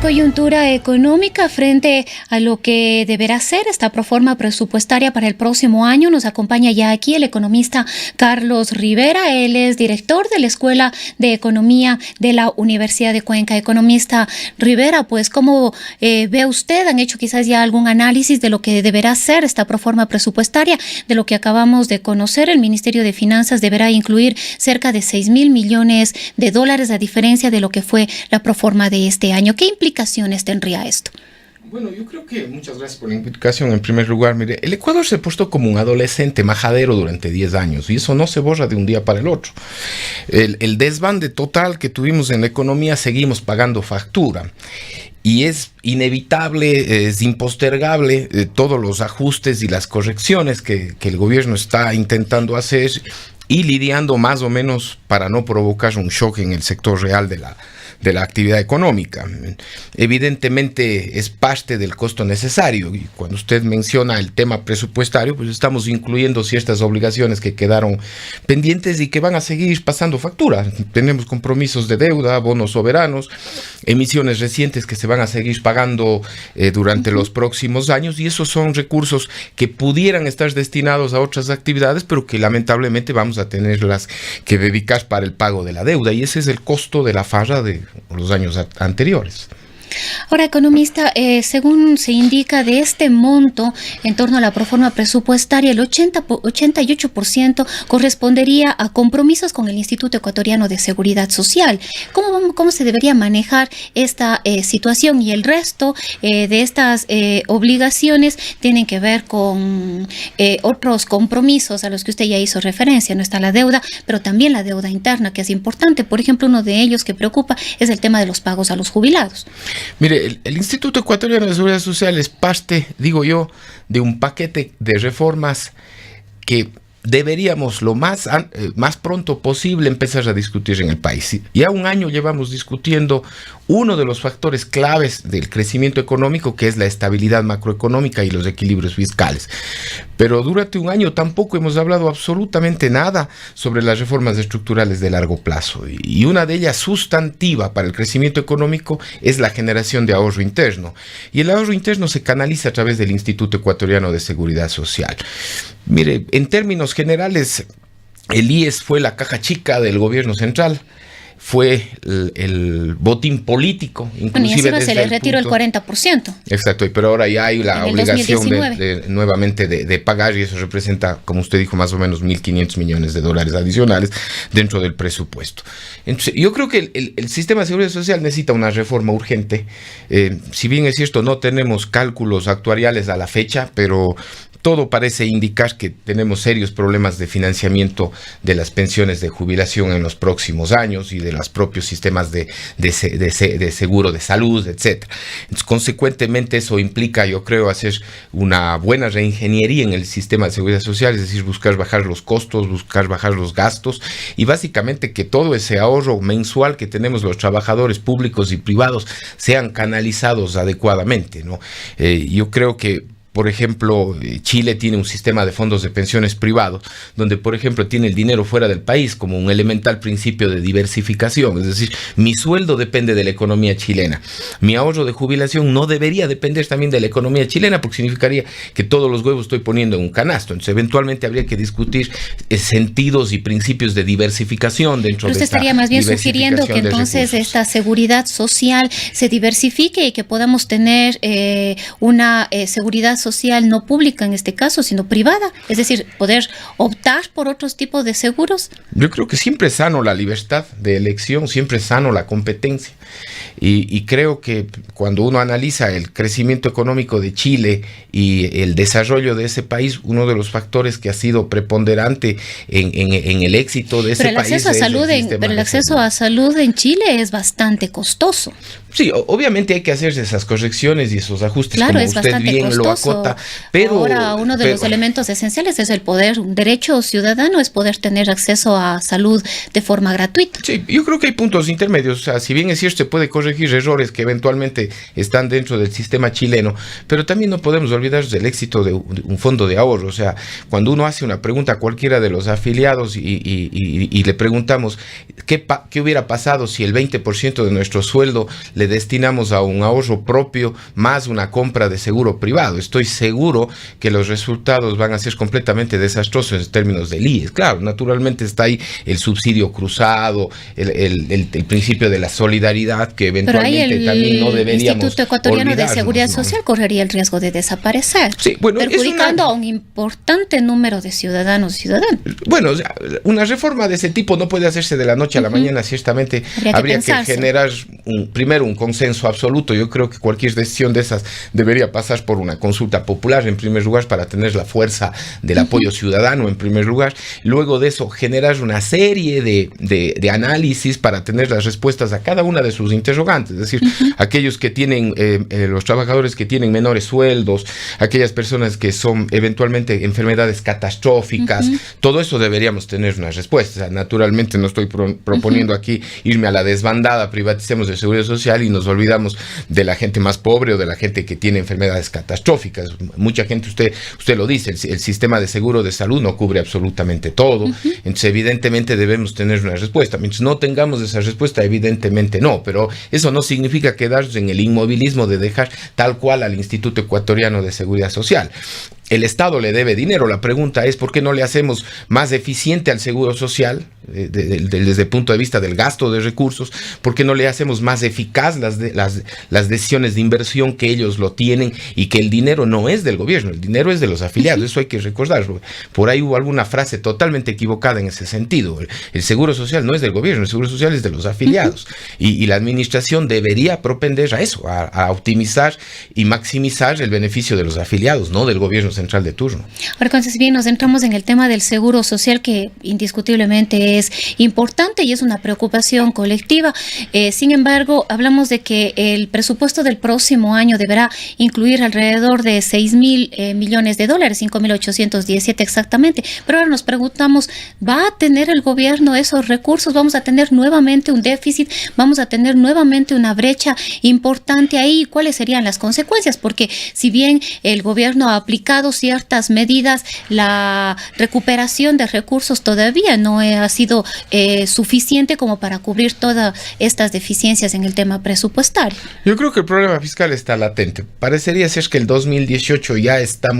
coyuntura económica frente a lo que deberá ser esta proforma presupuestaria para el próximo año. Nos acompaña ya aquí el economista Carlos Rivera. Él es director de la Escuela de Economía de la Universidad de Cuenca. Economista Rivera, pues, ¿cómo ve usted? ¿Han hecho quizás ya algún análisis de lo que deberá ser esta proforma presupuestaria? De lo que acabamos de conocer, el Ministerio de Finanzas deberá incluir cerca de 6.000 millones de dólares, a diferencia de lo que fue la proforma de este año. ¿Qué implicaciones tendría esto? Bueno, yo creo que, muchas gracias por la invitación. En primer lugar, mire, el Ecuador se portó como un adolescente majadero durante 10 años y eso no se borra de un día para el otro. El desbande total que tuvimos en la economía, seguimos pagando factura. Y es inevitable, es impostergable todos los ajustes y las correcciones que el gobierno está intentando hacer y lidiando más o menos para no provocar un shock en el sector real de la actividad económica. Evidentemente es parte del costo necesario y cuando usted menciona el tema presupuestario, pues estamos incluyendo ciertas obligaciones que quedaron pendientes y que van a seguir pasando factura. Tenemos compromisos de deuda, bonos soberanos, emisiones recientes que se van a seguir pagando durante los próximos años, y esos son recursos que pudieran estar destinados a otras actividades, pero que lamentablemente vamos a tenerlas que dedicar para el pago de la deuda, y ese es el costo de la farra de los años anteriores. Ahora, economista, según se indica de este monto en torno a la proforma presupuestaria, el 88% correspondería a compromisos con el Instituto Ecuatoriano de Seguridad Social. ¿Cómo se debería manejar esta situación? Y el resto de estas obligaciones tienen que ver con otros compromisos a los que usted ya hizo referencia. No está la deuda, pero también la deuda interna, que es importante. Por ejemplo, uno de ellos que preocupa es el tema de los pagos a los jubilados. Mire, el Instituto Ecuatoriano de Seguridad Social es parte, digo yo, de un paquete de reformas que deberíamos lo más pronto posible empezar a discutir en el país. Ya un año llevamos discutiendo uno de los factores claves del crecimiento económico, que es la estabilidad macroeconómica y los equilibrios fiscales. Pero durante un año tampoco hemos hablado absolutamente nada sobre las reformas estructurales de largo plazo. Y una de ellas sustantiva para el crecimiento económico es la generación de ahorro interno. Y el ahorro interno se canaliza a través del Instituto Ecuatoriano de Seguridad Social. Mire, en términos generales, el IES fue la caja chica del gobierno central. Fue el botín político, inclusive. Bueno, y encima se le retiró el 40%. Exacto, pero ahora ya hay la obligación nuevamente de pagar, y eso representa, como usted dijo, más o menos 1.500 millones de dólares adicionales dentro del presupuesto. Entonces, yo creo que el sistema de seguridad social necesita una reforma urgente. Si bien es cierto, no tenemos cálculos actuariales a la fecha, pero todo parece indicar que tenemos serios problemas de financiamiento de las pensiones de jubilación en los próximos años y de los propios sistemas de seguro de salud, etc. Entonces, consecuentemente, eso implica, yo creo, hacer una buena reingeniería en el sistema de seguridad social, es decir, buscar bajar los costos, buscar bajar los gastos, y básicamente que todo ese ahorro mensual que tenemos los trabajadores públicos y privados sean canalizados adecuadamente, ¿no? Yo creo que, por ejemplo, Chile tiene un sistema de fondos de pensiones privados, donde, por ejemplo, tiene el dinero fuera del país como un elemental principio de diversificación. Es decir, mi sueldo depende de la economía chilena. Mi ahorro de jubilación no debería depender también de la economía chilena, porque significaría que todos los huevos estoy poniendo en un canasto. Entonces, eventualmente habría que discutir sentidos y principios de diversificación dentro de esta. Pero usted estaría más bien sugiriendo que entonces esta seguridad social se diversifique y que podamos tener una seguridad social no pública en este caso, sino privada, es decir, poder optar por otros tipos de seguros. Yo creo que siempre es sano la libertad de elección, siempre es sano la competencia, y creo que cuando uno analiza el crecimiento económico de Chile y el desarrollo de ese país, uno de los factores que ha sido preponderante en el éxito de ese país. Pero el acceso a salud en Chile es bastante costoso. Sí, obviamente hay que hacerse esas correcciones y esos ajustes, claro, como es usted bien costoso. lo acota. Pero ahora uno de los elementos esenciales es el poder, un derecho ciudadano es poder tener acceso a salud de forma gratuita. Sí, yo creo que hay puntos intermedios. O sea, si bien es cierto, se puede corregir errores que eventualmente están dentro del sistema chileno, pero también no podemos olvidar del éxito de un fondo de ahorro. O sea, cuando uno hace una pregunta a cualquiera de los afiliados y le preguntamos ¿qué hubiera pasado si el 20% de nuestro sueldo le le destinamos a un ahorro propio más una compra de seguro privado. Estoy seguro que los resultados van a ser completamente desastrosos en términos del IES. Claro, naturalmente está ahí el subsidio cruzado, el principio de la solidaridad, que eventualmente también no deberíamos Instituto Ecuatoriano de Seguridad Social correría el riesgo de desaparecer, sí, bueno, perjudicando a un importante número de ciudadanos y ciudadanas. Bueno, una reforma de ese tipo no puede hacerse de la noche a la mañana, ciertamente habría que generar primero un consenso absoluto. Yo creo que cualquier decisión de esas debería pasar por una consulta popular, en primer lugar, para tener la fuerza del apoyo ciudadano, en primer lugar. Luego de eso, generar una serie de análisis para tener las respuestas a cada una de sus interrogantes. Es decir, aquellos que tienen, los trabajadores que tienen menores sueldos, aquellas personas que son eventualmente enfermedades catastróficas, todo eso deberíamos tener una respuesta. O sea, naturalmente no estoy proponiendo aquí irme a la desbandada, privaticemos el seguro social y nos olvidamos de la gente más pobre o de la gente que tiene enfermedades catastróficas. Mucha gente, usted lo dice, el sistema de seguro de salud no cubre absolutamente todo, entonces evidentemente debemos tener una respuesta. Mientras no tengamos esa respuesta, evidentemente no, pero eso no significa quedarse en el inmovilismo de dejar tal cual al Instituto Ecuatoriano de Seguridad Social. El Estado le debe dinero. La pregunta es, ¿por qué no le hacemos más eficiente al seguro social desde el punto de vista del gasto de recursos? ¿Por qué no le hacemos más eficaz las decisiones de inversión que ellos lo tienen, y que el dinero no es del gobierno, el dinero es de los afiliados? Eso hay que recordarlo. Por ahí hubo alguna frase totalmente equivocada en ese sentido. El seguro social no es del gobierno, el seguro social es de los afiliados. Y la administración debería propender a eso, a optimizar y maximizar el beneficio de los afiliados, no del gobierno central de turno. Ahora, entonces, bien, nos centramos en el tema del seguro social, que indiscutiblemente es importante y es una preocupación colectiva. Sin embargo, hablamos de que el presupuesto del próximo año deberá incluir alrededor de 6.000 millones de dólares, 5.817 exactamente. Pero ahora nos preguntamos, ¿va a tener el gobierno esos recursos? ¿Vamos a tener nuevamente un déficit? ¿Vamos a tener nuevamente una brecha importante ahí? ¿Cuáles serían las consecuencias? Porque si bien el gobierno ha aplicado ciertas medidas, la recuperación de recursos todavía no ha sido suficiente como para cubrir todas estas deficiencias en el tema presupuestario. Yo creo que el problema fiscal está latente. Parecería ser que el 2018 ya está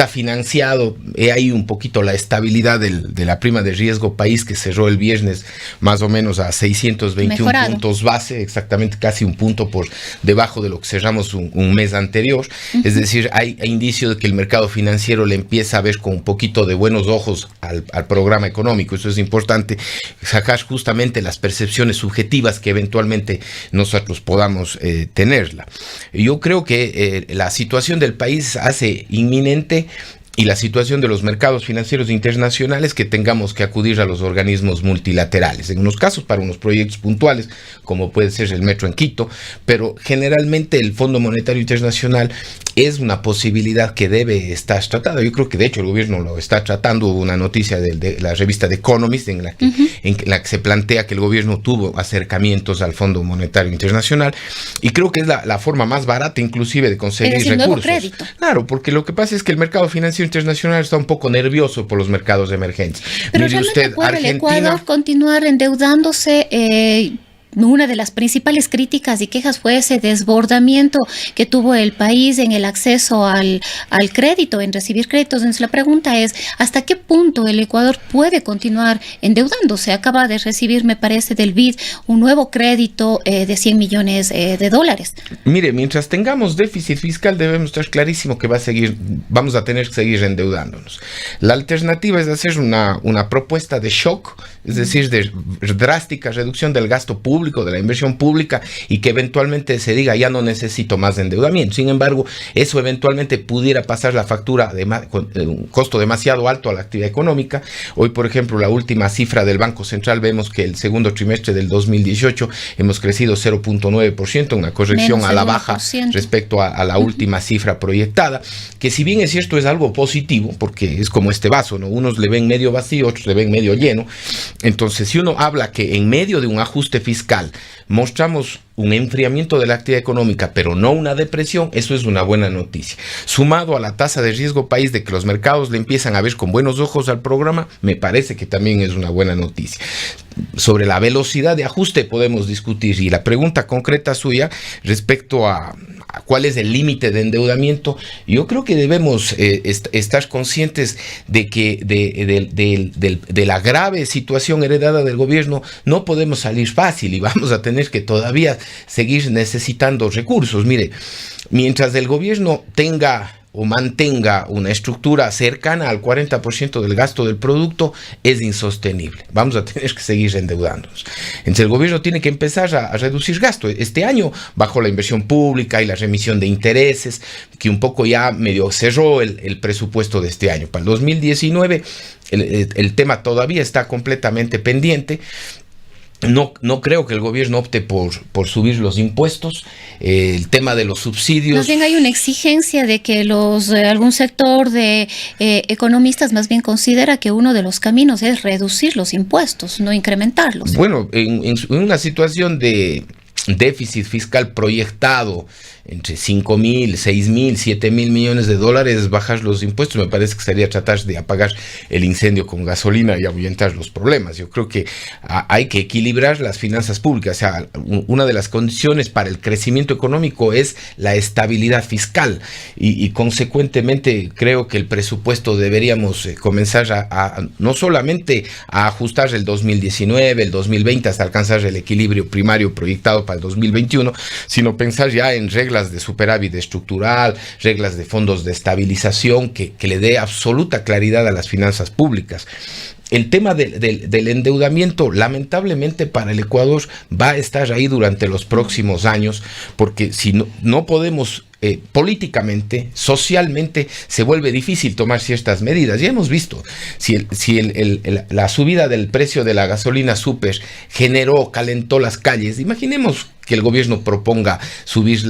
financiado. Ahí un poquito la estabilidad de la prima de riesgo país, que cerró el viernes más o menos a 621 puntos base, exactamente casi un punto por debajo de lo que cerramos un mes anterior. Es decir, hay indicios de que el mercado financiero le empieza a ver con un poquito de buenos ojos al programa económico. Eso es importante, sacar justamente las percepciones subjetivas que eventualmente nosotros podamos tenerla. Yo creo que la situación del país hace inminente, y la situación de los mercados financieros internacionales, que tengamos que acudir a los organismos multilaterales, en unos casos para unos proyectos puntuales, como puede ser el metro en Quito, pero generalmente el Fondo Monetario Internacional es una posibilidad que debe estar tratada. Yo creo que de hecho el gobierno lo está tratando. Hubo una noticia de la revista The Economist en la que se plantea que el gobierno tuvo acercamientos al Fondo Monetario Internacional, y creo que es la forma más barata inclusive de conseguir recursos. Nuevo crédito. Claro, porque lo que pasa es que el mercado financiero internacional está un poco nervioso por los mercados emergentes. Pero mire usted, ¿puede el Ecuador continuar endeudándose? Una de las principales críticas y quejas fue ese desbordamiento que tuvo el país en el acceso al crédito, en recibir créditos. Entonces la pregunta es, ¿hasta qué punto el Ecuador puede continuar endeudándose? Acaba de recibir, me parece, del BID un nuevo crédito de 100 millones de dólares. Mire, mientras tengamos déficit fiscal, debemos estar clarísimo que vamos a tener que seguir endeudándonos. La alternativa es hacer una propuesta de shock, es decir, de drástica reducción del gasto público, de la inversión pública, y que eventualmente se diga, ya no necesito más endeudamiento. Sin embargo, eso eventualmente pudiera pasar la factura con un costo demasiado alto a la actividad económica. Hoy, por ejemplo, la última cifra del Banco Central, vemos que el segundo trimestre del 2018 hemos crecido 0.9%, una corrección a la baja respecto a la última cifra proyectada, que si bien es cierto es algo positivo, porque es como este vaso, ¿no? Unos le ven medio vacío, otros le ven medio lleno. Entonces, si uno habla que en medio de un ajuste fiscal fiscal mostramos un enfriamiento de la actividad económica, pero no una depresión, eso es una buena noticia. Sumado a la tasa de riesgo país de que los mercados le empiezan a ver con buenos ojos al programa, me parece que también es una buena noticia. Sobre la velocidad de ajuste podemos discutir, y la pregunta concreta suya respecto a cuál es el límite de endeudamiento, yo creo que debemos estar conscientes de que de la grave situación heredada del gobierno no podemos salir fácil y vamos a tener que todavía seguir necesitando recursos. Mire, mientras el gobierno tenga o mantenga una estructura cercana al 40% del gasto del producto, es insostenible. Vamos a tener que seguir endeudándonos. Entonces el gobierno tiene que empezar a reducir gasto. Este año, bajo la inversión pública y la remisión de intereses, que un poco ya medio cerró el presupuesto de este año. Para el 2019, el tema todavía está completamente pendiente. No creo que el gobierno opte por subir los impuestos. El tema de los subsidios. Más bien hay una exigencia de que algún sector de economistas más bien considera que uno de los caminos es reducir los impuestos, no incrementarlos. Bueno, en una situación de déficit fiscal proyectado entre 5.000, 6.000, 7.000 millones de dólares, bajar los impuestos me parece que sería tratar de apagar el incendio con gasolina y ahuyentar los problemas. Yo creo que hay que equilibrar las finanzas públicas. O sea, una de las condiciones para el crecimiento económico es la estabilidad fiscal y consecuentemente creo que el presupuesto deberíamos comenzar no solamente a ajustar el 2019, el 2020 hasta alcanzar el equilibrio primario proyectado para el 2021, sino pensar ya en reglas de superávit estructural, reglas de fondos de estabilización que le dé absoluta claridad a las finanzas públicas. El tema del endeudamiento, lamentablemente para el Ecuador, va a estar ahí durante los próximos años, porque si no podemos políticamente, socialmente, se vuelve difícil tomar ciertas medidas. Ya hemos visto, si la subida del precio de la gasolina super calentó las calles, imaginemos que el gobierno proponga subir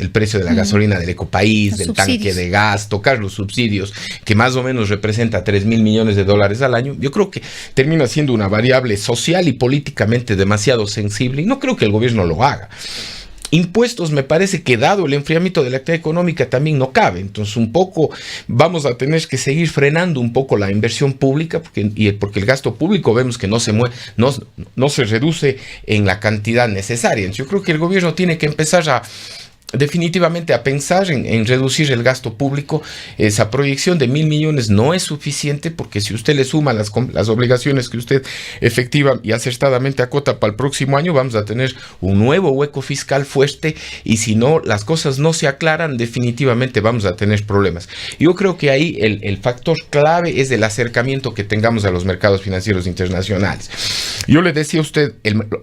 el precio de la gasolina del Ecopaís, del tanque de gas, tocar los subsidios, que más o menos representa 3.000 millones de dólares al año. Yo creo que termina siendo una variable social y políticamente demasiado sensible, y no creo que el gobierno lo haga. Impuestos, me parece que dado el enfriamiento de la actividad económica también no cabe. Entonces un poco vamos a tener que seguir frenando un poco la inversión pública porque el gasto público vemos que no se reduce en la cantidad necesaria. Entonces yo creo que el gobierno tiene que empezar definitivamente a pensar en reducir el gasto público. Esa proyección de 1.000 millones no es suficiente, porque si usted le suma las obligaciones que usted efectiva y acertadamente acota para el próximo año, vamos a tener un nuevo hueco fiscal fuerte, y si no, las cosas no se aclaran, definitivamente vamos a tener problemas. Yo creo que ahí el factor clave es el acercamiento que tengamos a los mercados financieros internacionales. Yo le decía a usted,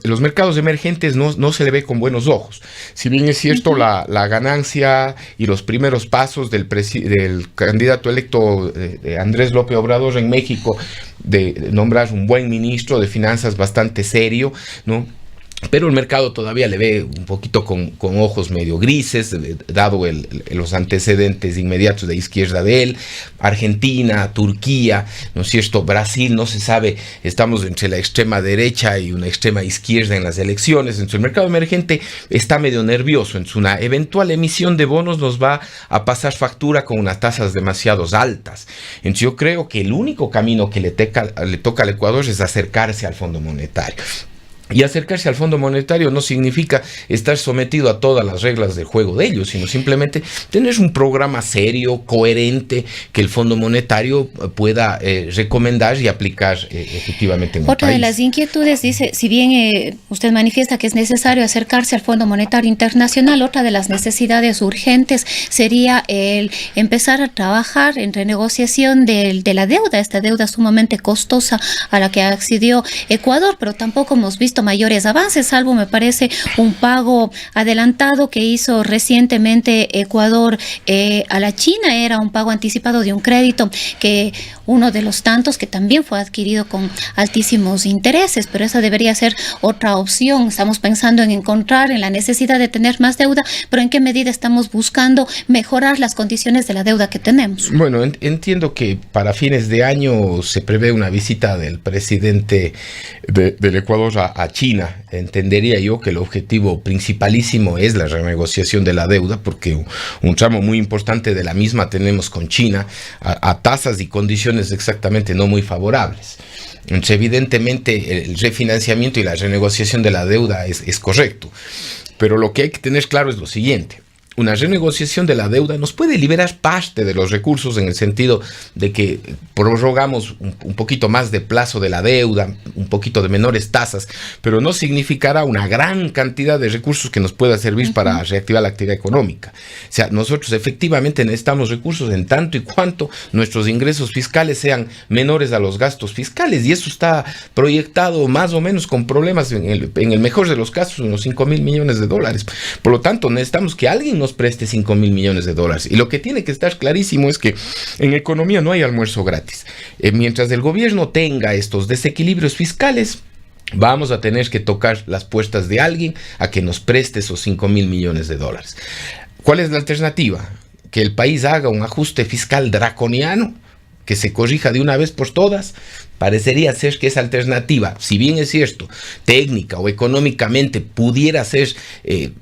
los mercados emergentes no se le ve con buenos ojos. Si bien es cierto, la ganancia y los primeros pasos del candidato electo Andrés López Obrador en México de nombrar un buen ministro de finanzas bastante serio, ¿no? Pero el mercado todavía le ve un poquito con ojos medio grises, dado los antecedentes inmediatos de izquierda de él. Argentina, Turquía, ¿no es cierto? Brasil, no se sabe, estamos entre la extrema derecha y una extrema izquierda en las elecciones. Entonces el mercado emergente está medio nervioso. Entonces una eventual emisión de bonos nos va a pasar factura con unas tasas demasiado altas. Entonces yo creo que el único camino que le toca al Ecuador es acercarse al Fondo Monetario. Y acercarse al Fondo Monetario no significa estar sometido a todas las reglas del juego de ellos, sino simplemente tener un programa serio, coherente, que el Fondo Monetario pueda recomendar y aplicar efectivamente en un Otra país. de las inquietudes dice, si bien usted manifiesta que es necesario acercarse al Fondo Monetario Internacional, otra de las necesidades urgentes sería el empezar a trabajar en renegociación de la deuda, esta deuda sumamente costosa a la que accedió Ecuador, pero tampoco hemos visto mayores avances, salvo me parece un pago adelantado que hizo recientemente Ecuador a la China. Era un pago anticipado de un crédito, que uno de los tantos que también fue adquirido con altísimos intereses, pero esa debería ser otra opción. Estamos pensando en la necesidad de tener más deuda, pero ¿en qué medida estamos buscando mejorar las condiciones de la deuda que tenemos? Bueno, entiendo que para fines de año se prevé una visita del presidente del Ecuador a a China, entendería yo que el objetivo principalísimo es la renegociación de la deuda, porque un tramo muy importante de la misma tenemos con China a tasas y condiciones exactamente no muy favorables. Entonces, evidentemente, el refinanciamiento y la renegociación de la deuda es correcto. Pero lo que hay que tener claro es lo siguiente. Una renegociación de la deuda nos puede liberar parte de los recursos en el sentido de que prorrogamos un poquito más de plazo de la deuda, un poquito de menores tasas, pero no significará una gran cantidad de recursos que nos pueda servir para reactivar la actividad económica. O sea, nosotros efectivamente necesitamos recursos en tanto y cuanto nuestros ingresos fiscales sean menores a los gastos fiscales, y eso está proyectado más o menos con problemas en el mejor de los casos, unos 5,000 millones de dólares. Por lo tanto, necesitamos que alguien nos preste 5,000 millones de dólares. Y lo que tiene que estar clarísimo es que en economía no hay almuerzo gratis. Mientras el gobierno tenga estos desequilibrios fiscales, vamos a tener que tocar las puertas de alguien a que nos preste esos 5,000 millones de dólares. ¿Cuál es la alternativa? Que el país haga un ajuste fiscal draconiano, que se corrija de una vez por todas. Parecería ser que esa alternativa, si bien es cierto, técnica o económicamente pudiera ser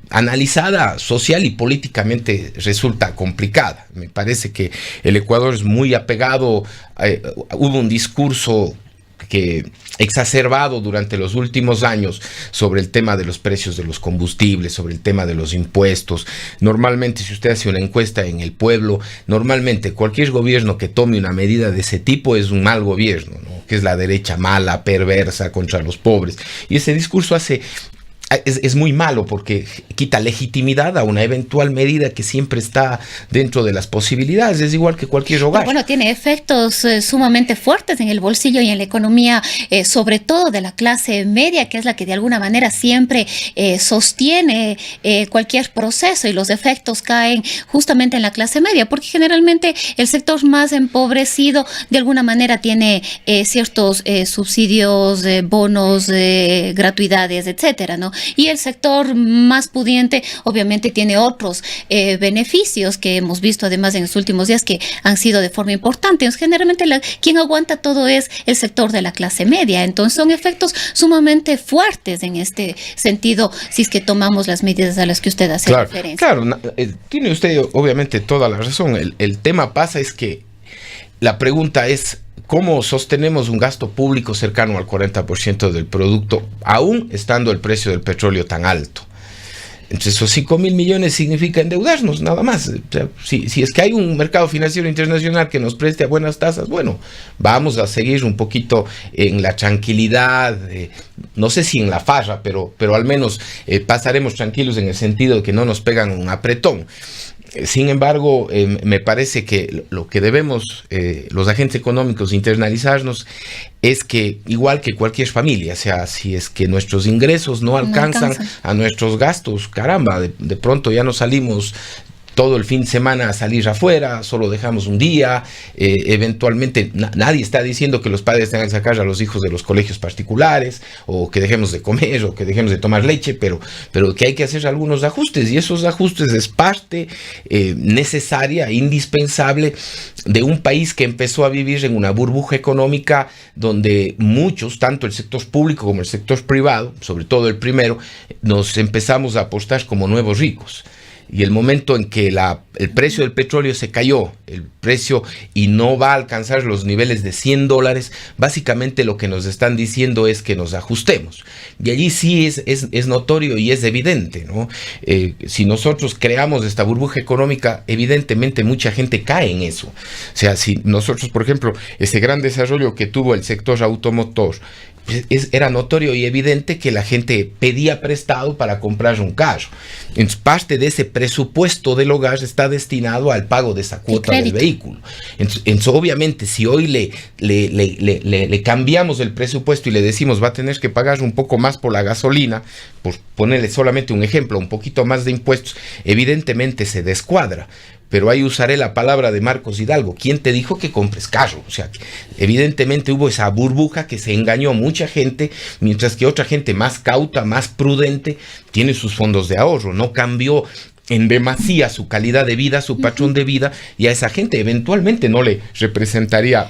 analizada, social y políticamente resulta complicada. Me parece que el Ecuador es muy apegado, hubo un discurso que exacerbado durante los últimos años sobre el tema de los precios de los combustibles, sobre el tema de los impuestos. Normalmente, si usted hace una encuesta en el pueblo, normalmente cualquier gobierno que tome una medida de ese tipo es un mal gobierno, ¿no? Que es la derecha mala, perversa contra los pobres. Y ese discurso es muy malo porque quita legitimidad a una eventual medida que siempre está dentro de las posibilidades, es igual que cualquier hogar. Bueno, tiene efectos sumamente fuertes en el bolsillo y en la economía, sobre todo de la clase media, que es la que de alguna manera siempre sostiene cualquier proceso, y los efectos caen justamente en la clase media, porque generalmente el sector más empobrecido de alguna manera tiene ciertos subsidios, bonos, gratuidades, etcétera, ¿no? Y el sector más pudiente obviamente tiene otros beneficios que hemos visto además en los últimos días que han sido de forma importante. Entonces, generalmente quien aguanta todo es el sector de la clase media. Entonces son efectos sumamente fuertes en este sentido si es que tomamos las medidas a las que usted hace referencia. Claro, tiene usted obviamente toda la razón. El tema pasa es que la pregunta es: ¿cómo sostenemos un gasto público cercano al 40% del producto, aún estando el precio del petróleo tan alto? Entonces, esos 5,000 millones significa endeudarnos, nada más. O sea, si es que hay un mercado financiero internacional que nos preste a buenas tasas, bueno, vamos a seguir un poquito en la tranquilidad, no sé si en la farra, pero al menos pasaremos tranquilos en el sentido de que no nos pegan un apretón. Sin embargo, me parece que lo que debemos los agentes económicos internalizarnos es que, igual que cualquier familia, o sea, si es que nuestros ingresos no alcanzan a nuestros gastos, caramba, de pronto ya no salimos todo el fin de semana a salir afuera, solo dejamos un día, eventualmente nadie está diciendo que los padres tengan que sacar a los hijos de los colegios particulares, o que dejemos de comer, o que dejemos de tomar leche, pero que hay que hacer algunos ajustes, y esos ajustes es parte necesaria, indispensable de un país que empezó a vivir en una burbuja económica donde muchos, tanto el sector público como el sector privado, sobre todo el primero, nos empezamos a apostar como nuevos ricos. Y el momento en que el precio del petróleo se cayó, el precio, y no va a alcanzar los niveles de $100, básicamente lo que nos están diciendo es que nos ajustemos. Y allí sí es notorio y es evidente, ¿no? Si nosotros creamos esta burbuja económica, evidentemente mucha gente cae en eso. O sea, si nosotros, por ejemplo, ese gran desarrollo que tuvo el sector automotor, era notorio y evidente que la gente pedía prestado para comprar un carro. Entonces, parte de ese presupuesto del hogar está destinado al pago de esa cuota del vehículo. Entonces, obviamente, si hoy le cambiamos el presupuesto y le decimos va a tener que pagar un poco más por la gasolina, por ponerle solamente un ejemplo, un poquito más de impuestos, evidentemente se descuadra. Pero ahí usaré la palabra de Marcos Hidalgo: ¿quién te dijo que compres carro? O sea, evidentemente hubo esa burbuja que se engañó a mucha gente, mientras que otra gente más cauta, más prudente, tiene sus fondos de ahorro, no cambió en demasía su calidad de vida, su patrón de vida, y a esa gente eventualmente no le representaría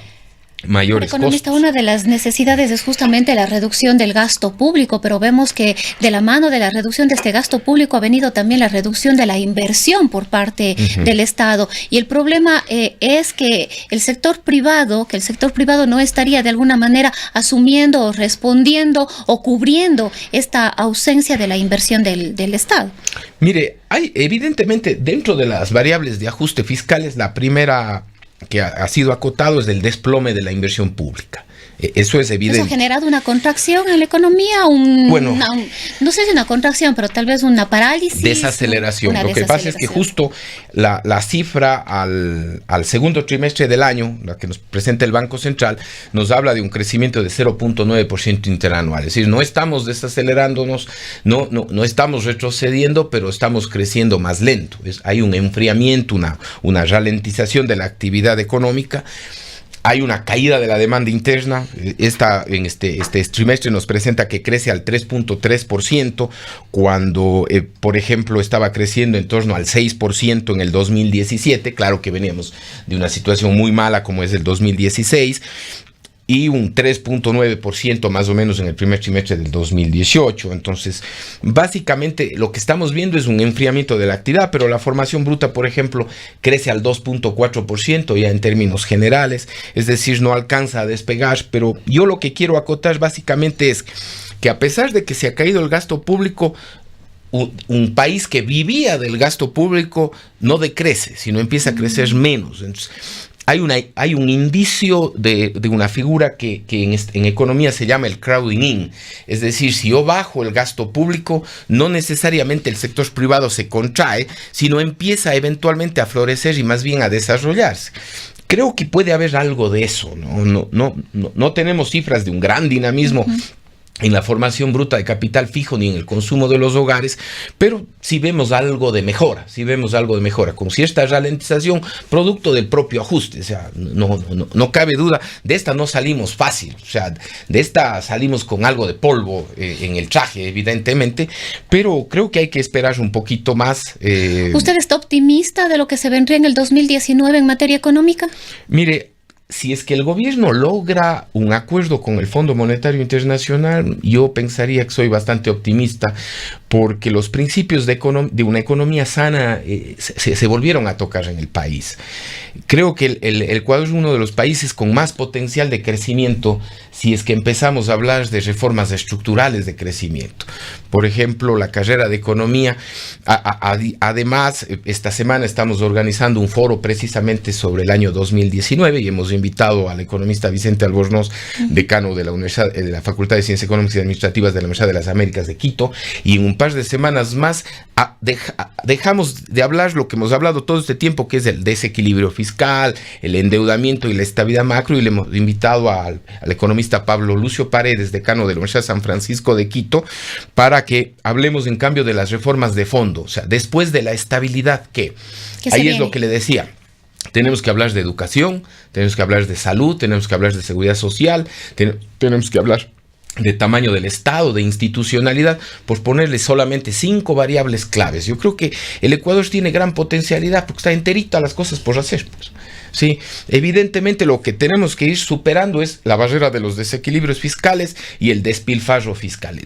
mayores economista, costos. una de las necesidades es justamente la reducción del gasto público, pero vemos que de la mano de la reducción de este gasto público ha venido también la reducción de la inversión por parte del Estado. Y el problema es que el sector privado no estaría de alguna manera asumiendo o respondiendo o cubriendo esta ausencia de la inversión del Estado. Mire, hay evidentemente dentro de las variables de ajuste fiscales, la primera que ha sido acotado es el desplome de la inversión pública. Eso es evidente. ¿Eso ha generado una contracción en la economía? No sé si una contracción, pero tal vez una parálisis. Desaceleración. Lo que pasa es que justo la cifra al segundo trimestre del año, la que nos presenta el Banco Central, nos habla de un crecimiento de 0.9% interanual. Es decir, no estamos desacelerándonos, no estamos retrocediendo, pero estamos creciendo más lento. Hay un enfriamiento, una ralentización de la actividad económica. Hay una caída de la demanda interna. En este trimestre nos presenta que crece al 3.3%, cuando, por ejemplo, estaba creciendo en torno al 6% en el 2017. Claro que veníamos de una situación muy mala como es el 2016. Y un 3.9% más o menos en el primer trimestre del 2018. Entonces, básicamente lo que estamos viendo es un enfriamiento de la actividad, pero la formación bruta, por ejemplo, crece al 2.4% ya en términos generales, es decir, no alcanza a despegar, pero yo lo que quiero acotar básicamente es que a pesar de que se ha caído el gasto público, un país que vivía del gasto público no decrece, sino empieza a crecer menos. Entonces, hay un indicio de una figura que en economía se llama el crowding in. Es decir, si yo bajo el gasto público, no necesariamente el sector privado se contrae, sino empieza eventualmente a florecer y más bien a desarrollarse. Creo que puede haber algo de eso, no tenemos cifras de un gran dinamismo en la formación bruta de capital fijo ni en el consumo de los hogares, pero sí vemos algo de mejora, con cierta ralentización producto del propio ajuste. O sea, no cabe duda, de esta no salimos fácil, o sea, de esta salimos con algo de polvo en el traje, evidentemente, pero creo que hay que esperar un poquito más. ¿Usted está optimista de lo que se vendría en el 2019 en materia económica? Mire, si es que el gobierno logra un acuerdo con el Fondo Monetario Internacional, yo pensaría que soy bastante optimista, porque los principios de una economía sana se volvieron a tocar en el país. Creo que el Ecuador es uno de los países con más potencial de crecimiento si es que empezamos a hablar de reformas estructurales de crecimiento. Por ejemplo, la carrera de economía. Además, esta semana estamos organizando un foro precisamente sobre el año 2019 y hemos invitado al economista Vicente Albornoz, decano de la Facultad de Ciencias Económicas y Administrativas de la Universidad de las Américas de Quito, y en un par de semanas más dejamos de hablar lo que hemos hablado todo este tiempo, que es el desequilibrio fiscal, el endeudamiento y la estabilidad macro, y le hemos invitado al economista Pablo Lucio Paredes, decano de la Universidad de San Francisco de Quito, para que hablemos en cambio de las reformas de fondo, o sea, después de la estabilidad, que ahí es lo que le decía. Tenemos que hablar de educación, tenemos que hablar de salud, tenemos que hablar de seguridad social, tenemos que hablar de tamaño del Estado, de institucionalidad, por ponerle solamente 5 variables claves. Yo creo que el Ecuador tiene gran potencialidad porque está enterito a las cosas por hacer, pues. Sí, evidentemente lo que tenemos que ir superando es la barrera de los desequilibrios fiscales y el despilfarro fiscal.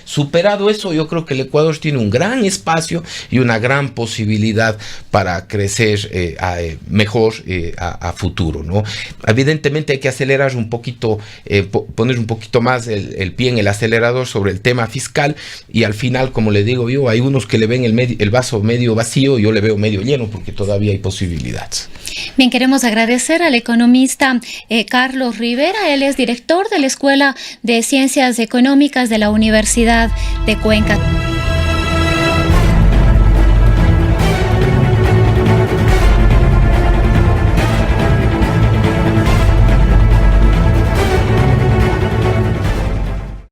Superado eso, yo creo que el Ecuador tiene un gran espacio y una gran posibilidad para crecer mejor a futuro, ¿no? Evidentemente hay que acelerar un poquito, poner un poquito más el pie en el acelerador sobre el tema fiscal, y al final, como le digo yo, hay unos que le ven el vaso medio vacío, yo le veo medio lleno porque todavía hay posibilidades. Bien, queremos agradecer al economista Carlos Rivera. Él es director de la Escuela de Ciencias Económicas de la Universidad de Cuenca.